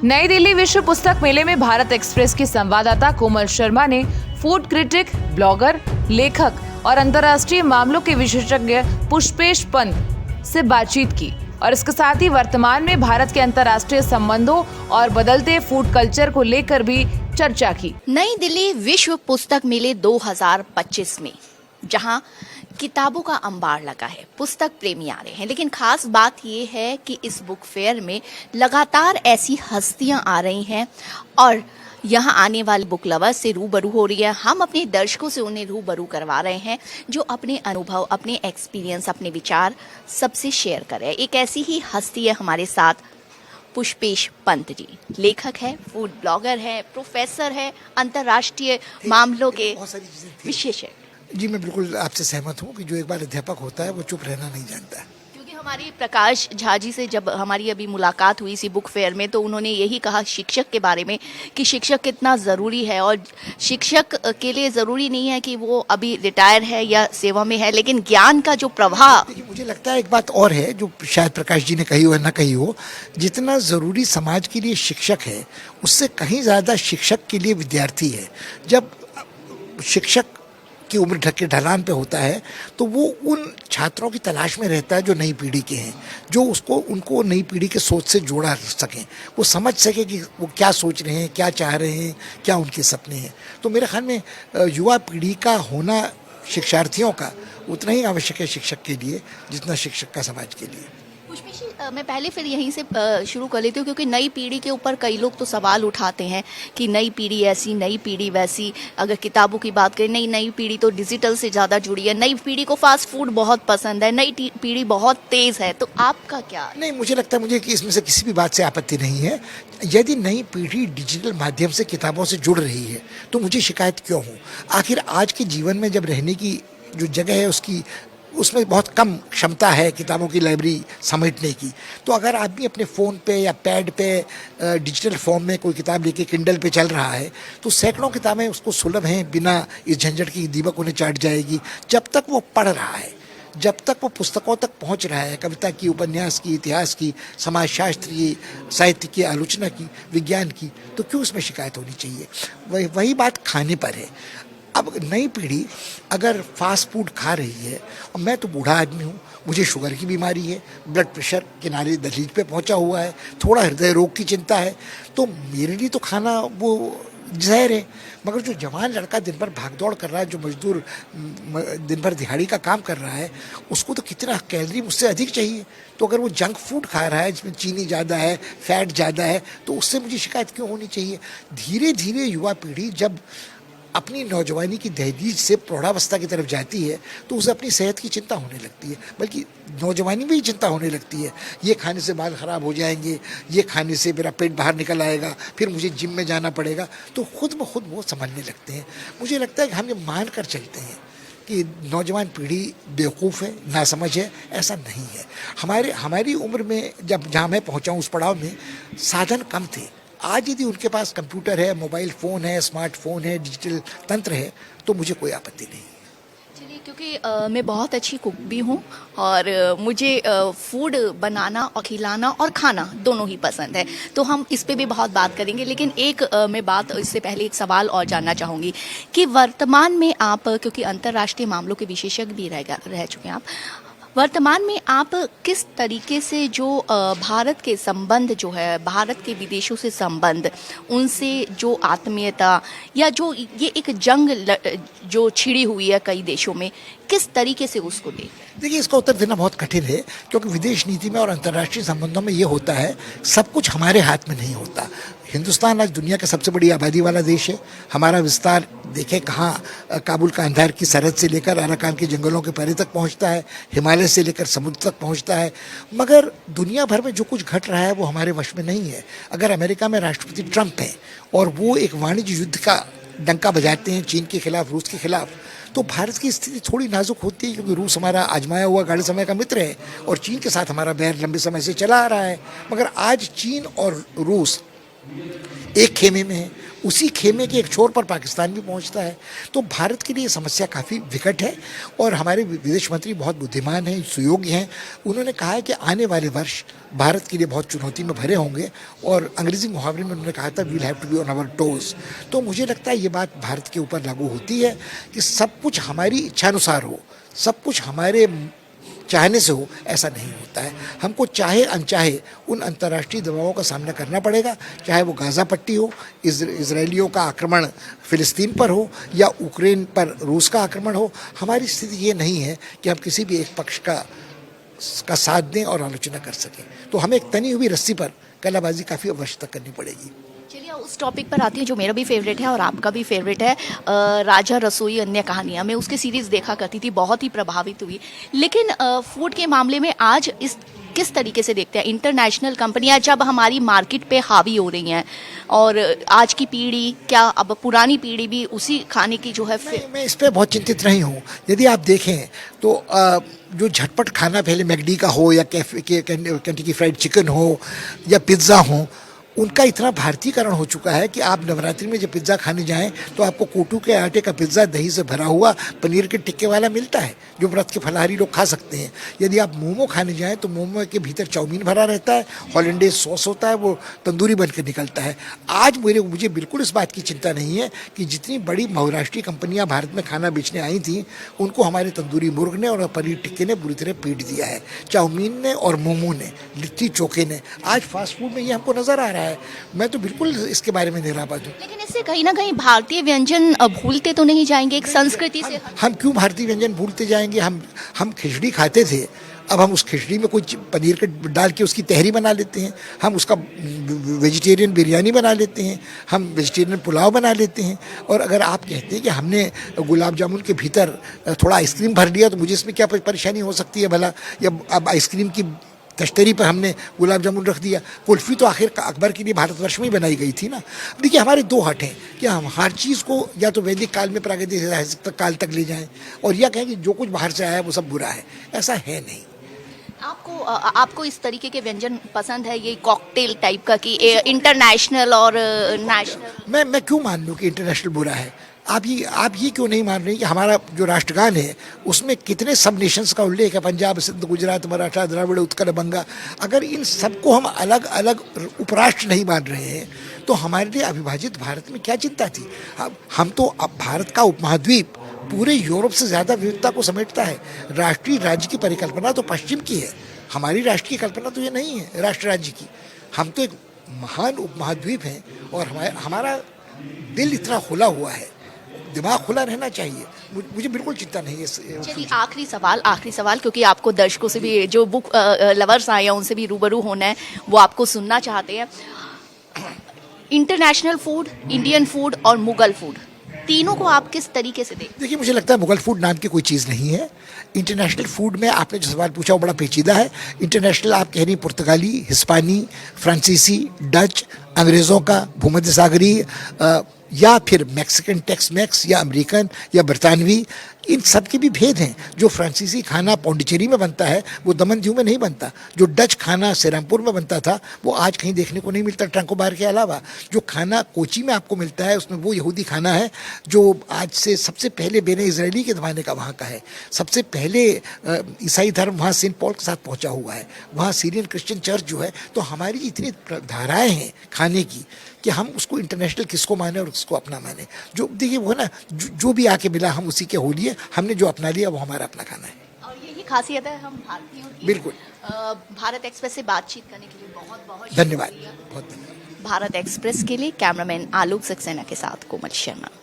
नई दिल्ली विश्व पुस्तक मेले में भारत एक्सप्रेस की संवाददाता कोमल शर्मा ने फूड क्रिटिक, ब्लॉगर, लेखक और अंतर्राष्ट्रीय मामलों के विशेषज्ञ पुष्पेश पंत से बातचीत की और इसके साथ ही वर्तमान में भारत के अंतर्राष्ट्रीय संबंधों और बदलते फूड कल्चर को लेकर भी चर्चा की। नई दिल्ली विश्व पुस्तक मेले 2025 में जहां किताबों का अंबार लगा है, पुस्तक प्रेमी आ रहे हैं, लेकिन खास बात यह है कि इस बुक फेयर में लगातार ऐसी हस्तियां आ रही हैं और यहाँ आने वाले बुक लवर्स से रूबरू हो रही है। हम अपने दर्शकों से उन्हें रूबरू करवा रहे हैं जो अपने अनुभव, अपने एक्सपीरियंस, अपने विचार सबसे शेयर कर रहे हैं। एक ऐसी ही हस्ती है हमारे साथ, पुष्पेश पंत जी। लेखक है, फूड ब्लॉगर है, प्रोफेसर है, अंतर्राष्ट्रीय मामलों के विशेषज्ञ। जी, मैं बिल्कुल आपसे सहमत हूँ कि जो एक बार अध्यापक होता है वो चुप रहना नहीं जानता। क्योंकि हमारी प्रकाश झा जी से जब हमारी अभी मुलाकात हुई इसी बुक फेयर में, तो उन्होंने यही कहा शिक्षक के बारे में कि शिक्षक कितना ज़रूरी है, और शिक्षक के लिए ज़रूरी नहीं है कि वो अभी रिटायर है या सेवा में है, लेकिन ज्ञान का जो प्रवाह। देखिए, मुझे लगता है एक बात और है जो शायद प्रकाश जी ने कही हो या ना कही हो, जितना ज़रूरी समाज के लिए शिक्षक है उससे कहीं ज़्यादा शिक्षक के लिए विद्यार्थी है। जब शिक्षक की उम्र ढलान पे होता है तो वो उन छात्रों की तलाश में रहता है जो नई पीढ़ी के हैं, जो उनको नई पीढ़ी के सोच से जोड़ा सकें, वो समझ सके कि वो क्या सोच रहे हैं, क्या चाह रहे हैं, क्या उनके सपने हैं। तो मेरे ख्याल में युवा पीढ़ी का होना शिक्षार्थियों का उतना ही आवश्यक है शिक्षक के लिए जितना शिक्षक का समाज के लिए। पुष्पेश जी, मैं पहले फिर यहीं से शुरू कर लेती हूँ, क्योंकि नई पीढ़ी के ऊपर कई लोग तो सवाल उठाते हैं कि नई पीढ़ी ऐसी, नई पीढ़ी वैसी। अगर किताबों की बात करें, नई पीढ़ी तो डिजिटल से ज़्यादा जुड़ी है, नई पीढ़ी को फास्ट फूड बहुत पसंद है, नई पीढ़ी बहुत तेज़ है। तो आपका क्या? नहीं, मुझे लगता है मुझे कि इसमें से किसी भी बात से आपत्ति नहीं है। यदि नई पीढ़ी डिजिटल माध्यम से किताबों से जुड़ रही है तो मुझे शिकायत क्यों हो? आखिर आज के जीवन में जब रहने की जो जगह है उसमें बहुत कम क्षमता है किताबों की लाइब्रेरी समेटने की। तो अगर आदमी अपने फ़ोन पे या पैड पे डिजिटल फॉर्म में कोई किताब लेके किंडल पे चल रहा है तो सैकड़ों किताबें उसको सुलभ हैं, बिना इस झंझट की दीमक उन्हें चाट जाएगी। जब तक वो पढ़ रहा है, जब तक वो पुस्तकों तक पहुंच रहा है, कविता की, उपन्यास की, इतिहास की, समाजशास्त्र की, साहित्य की, आलोचना की, विज्ञान की, तो क्यों इसमें शिकायत होनी चाहिए? वही बात खाने पर है। अब नई पीढ़ी अगर फास्ट फूड खा रही है, और मैं तो बूढ़ा आदमी हूँ, मुझे शुगर की बीमारी है, ब्लड प्रेशर किनारे दहलीज पे पहुँचा हुआ है, थोड़ा हृदय रोग की चिंता है, तो मेरे लिए तो खाना वो जहर है। मगर जो जवान लड़का दिन भर भागदौड़ कर रहा है, जो मजदूर दिन भर दिहाड़ी का काम कर रहा है, उसको तो कितना कैलोरी मुझसे अधिक चाहिए। तो अगर वो जंक फूड खा रहा है जिसमें चीनी ज़्यादा है, फैट ज़्यादा है, तो उससे मुझे शिकायत क्यों होनी चाहिए? धीरे धीरे युवा पीढ़ी जब अपनी नौजवानी की दहलीज से प्रौढ़ावस्था की तरफ जाती है तो उसे अपनी सेहत की चिंता होने लगती है, बल्कि नौजवानी में ही चिंता होने लगती है। ये खाने से बाल ख़राब हो जाएंगे, ये खाने से मेरा पेट बाहर निकल आएगा, फिर मुझे जिम में जाना पड़ेगा। तो खुद ब खुद वो समझने लगते हैं। मुझे लगता है कि हम ये मान कर चलते हैं कि नौजवान पीढ़ी बेवकूफ़ है, नासमझ है। ऐसा नहीं है। हमारी उम्र में जहाँ मैं पहुँचा हूँ उस पड़ाव में साधन कम थे। आज यदि उनके पास कंप्यूटर है, मोबाइल फ़ोन है, स्मार्टफोन है, डिजिटल तंत्र है, तो मुझे कोई आपत्ति नहीं है। चलिए, क्योंकि मैं बहुत अच्छी कुक भी हूँ और मुझे फूड बनाना और खिलाना और खाना दोनों ही पसंद है, तो हम इस पे भी बहुत बात करेंगे। लेकिन एक मैं बात इससे पहले एक सवाल और जानना चाहूँगी कि वर्तमान में आप, क्योंकि अंतर्राष्ट्रीय मामलों के विशेषज्ञ भी रह चुके हैं आप, वर्तमान में आप किस तरीके से जो भारत के संबंध जो है, भारत के विदेशों से संबंध, उनसे जो आत्मीयता या जो ये एक जंग जो छिड़ी हुई है कई देशों में, किस तरीके से उसको देखें? देखिए, इसका उत्तर देना बहुत कठिन है, क्योंकि विदेश नीति में और अंतर्राष्ट्रीय संबंधों में ये होता है, सब कुछ हमारे हाथ में नहीं होता। हिंदुस्तान आज दुनिया का सबसे बड़ी आबादी वाला देश है। हमारा विस्तार देखें कहाँ, काबुल का अंधार की सरहद से लेकर अराकान के जंगलों के परे तक पहुँचता है, हिमालय से लेकर समुद्र तक पहुँचता है। मगर दुनिया भर में जो कुछ घट रहा है वो हमारे वश में नहीं है। अगर अमेरिका में राष्ट्रपति ट्रंप है और वो एक वाणिज्य युद्ध का डंका बजाते हैं चीन के खिलाफ, रूस के खिलाफ, तो भारत की स्थिति थोड़ी नाजुक होती है, क्योंकि रूस हमारा आजमाया हुआ गाढ़े समय का मित्र है और चीन के साथ हमारा बैर लंबे समय से चला आ रहा है। मगर आज चीन और रूस एक खेमे में है उसी खेमे के एक छोर पर पाकिस्तान भी पहुंचता है। तो भारत के लिए समस्या काफ़ी विकट है और हमारे विदेश मंत्री बहुत बुद्धिमान हैं, सुयोग्य हैं। उन्होंने कहा है कि आने वाले वर्ष भारत के लिए बहुत चुनौती में भरे होंगे और अंग्रेजी मुहावरे में उन्होंने कहा था we'll have to be on our toes. तो मुझे लगता है ये बात भारत के ऊपर लागू होती है कि सब कुछ हमारी इच्छानुसार हो, सब कुछ हमारे चाहने से हो, ऐसा नहीं होता है। हमको चाहे अनचाहे उन अंतर्राष्ट्रीय दबावों का सामना करना पड़ेगा, चाहे वो गाज़ा पट्टी हो, इजरायलियों का आक्रमण फ़िलिस्तीन पर हो या यूक्रेन पर रूस का आक्रमण हो। हमारी स्थिति ये नहीं है कि हम किसी भी एक पक्ष का साथ दें और आलोचना कर सकें। तो हमें एक तनी हुई रस्सी पर कलाबाजी काफ़ी अवश्य तक करनी पड़ेगी। चलिए उस टॉपिक पर आती है जो मेरा भी फेवरेट है और आपका भी फेवरेट है, राजा रसोई अन्य कहानियाँ। मैं उसकी सीरीज़ देखा करती थी, बहुत ही प्रभावित हुई। लेकिन फूड के मामले में आज इस किस तरीके से देखते हैं इंटरनेशनल कंपनियां जब हमारी मार्केट पे हावी हो रही हैं और आज की पीढ़ी क्या अब पुरानी पीढ़ी भी उसी खाने की जो है मैं इस पर बहुत चिंतित नहीं हूँ। यदि आप देखें तो जो झटपट खाना पहले मैकडी का हो या केंटकी फ्राइड चिकन हो या पिज़्ज़ा हो, उनका इतना भारतीयकरण हो चुका है कि आप नवरात्रि में जब पिज़्ज़ा खाने जाएं तो आपको कोटू के आटे का पिज़्ज़ा दही से भरा हुआ पनीर के टिक्के वाला मिलता है जो व्रत के फलाहारी लोग खा सकते हैं। यदि आप मोमो खाने जाएं तो मोमो के भीतर चाउमीन भरा रहता है, हॉलैंडेज सॉस होता है, वो तंदूरी बन के निकलता है। आज मुझे बिल्कुल इस बात की चिंता नहीं है कि जितनी बड़ी बहुराष्ट्रीय कंपनियाँ भारत में खाना बेचने आई थी उनको हमारे तंदूरी मुर्ग ने और पनीर टिक्के ने बुरी तरह पीट दिया है। चाउमीन ने और मोमो ने, लिट्टी चोखे ने, आज फास्ट फूड में ये हमको नज़र आ रहा है। मैं तो बिल्कुल इसके बारे में निरापद हूँ। लेकिन इससे कहीं ना कहीं भारतीय व्यंजन भूलते तो नहीं जाएंगे एक संस्कृति से? हम क्यों भारतीय व्यंजन भूलते जाएंगे? हम खिचड़ी खाते थे, अब हम उस खिचड़ी में कोई पनीर के डाल के उसकी तहरी बना लेते हैं, हम उसका वेजिटेरियन बिरयानी बना लेते हैं, हम वेजिटेरियन पुलाव बना लेते हैं। और अगर आप कहते हैं कि हमने गुलाब जामुन के भीतर थोड़ा आइसक्रीम भर लिया तो मुझे इसमें क्या परेशानी हो सकती है भला? या अब आइसक्रीम की तश्तरी पर हमने गुलाब जामुन रख दिया। कुल्फ़ी तो आखिर अकबर के लिए भारतवर्ष में ही बनाई गई थी ना। देखिए हमारे दो हट हैं कि हम हर चीज़ को या तो वैदिक काल में प्रागैतिक काल तक ले जाएं और या कहें कि जो कुछ बाहर से आया है वो सब बुरा है। ऐसा है नहीं। आपको इस तरीके के व्यंजन पसंद है, ये कॉकटेल टाइप का कि इंटरनेशनल और नेशनल? मैं क्यों मान लूँ कि इंटरनेशनल बुरा है? आप ये क्यों नहीं मान रहे कि हमारा जो राष्ट्रगान है उसमें कितने सब नेशंस का उल्लेख है? पंजाब, सिंध, गुजरात, मराठा, द्राविड़, उत्कल, बंगा। अगर इन सबको हम अलग अलग उपराष्ट्र नहीं मान रहे हैं तो हमारे लिए अविभाजित भारत में क्या चिंता थी? हम तो अब भारत का उपमहाद्वीप पूरे यूरोप से ज़्यादा विविधता को समेटता है। राष्ट्रीय राज्य की परिकल्पना तो पश्चिम की है, हमारी राष्ट्रीय कल्पना तो ये नहीं है राष्ट्र राज्य की। हम तो एक महान उपमहाद्वीप हैं और हमारा दिल इतना खुला हुआ है, दिमाग खुला रहना चाहिए। मुझे बिल्कुल चिंता नहीं है। चलिए आखिरी सवाल क्योंकि आपको दर्शकों से भी जो बुक लवर्स आए हैं उनसे भी रूबरू होना है, वो आपको सुनना चाहते हैं। इंटरनेशनल फूड, इंडियन फूड और मुगल फूड, तीनों को आप किस तरीके से देखते हैं? देखिए मुझे लगता है मुगल फूड नाम की कोई चीज़ नहीं है। इंटरनेशनल फूड में आपने जो सवाल पूछा वो बड़ा पेचीदा है। इंटरनेशनल आप कह रही पुर्तगाली, हिस्पानी, फ्रांसीसी, डच, अंग्रेज़ों का, भूमध्य सागरीय या फिर मैक्सिकन टेक्स मैक्स या अमेरिकन या बरतानवी, इन सब के भी भेद हैं। जो फ्रांसीसी खाना पौंडीचेरी में बनता है वो दमन दीव में नहीं बनता। जो डच खाना सेरामपुर में बनता था वो आज कहीं देखने को नहीं मिलता ट्रंकोबार के अलावा। जो खाना कोची में आपको मिलता है उसमें वो यहूदी खाना है जो आज से सबसे पहले बेने इजरायली के ज़माने का वहाँ का है। सबसे पहले ईसाई धर्म वहाँ सेंट पॉल के साथ पहुँचा हुआ है, वहाँ सीरियन क्रिश्चियन चर्च जो है। तो हमारी इतनी धाराएँ हैं खाने की कि हम उसको इंटरनेशनल किसको माने और उसको अपना माने। जो देखिए वो ना जो भी आके मिला हम उसी के हो लिए, हमने जो अपना लिया वो हमारा अपना खाना है। और यही खासियत है हम भारतीयों की। बिल्कुल। भारत एक्सप्रेस से बातचीत करने के लिए बहुत बहुत धन्यवाद। बहुत धन्यवाद। भारत एक्सप्रेस के लिए कैमरामैन आलोक सक्सेना के साथ कोमल शर्मा।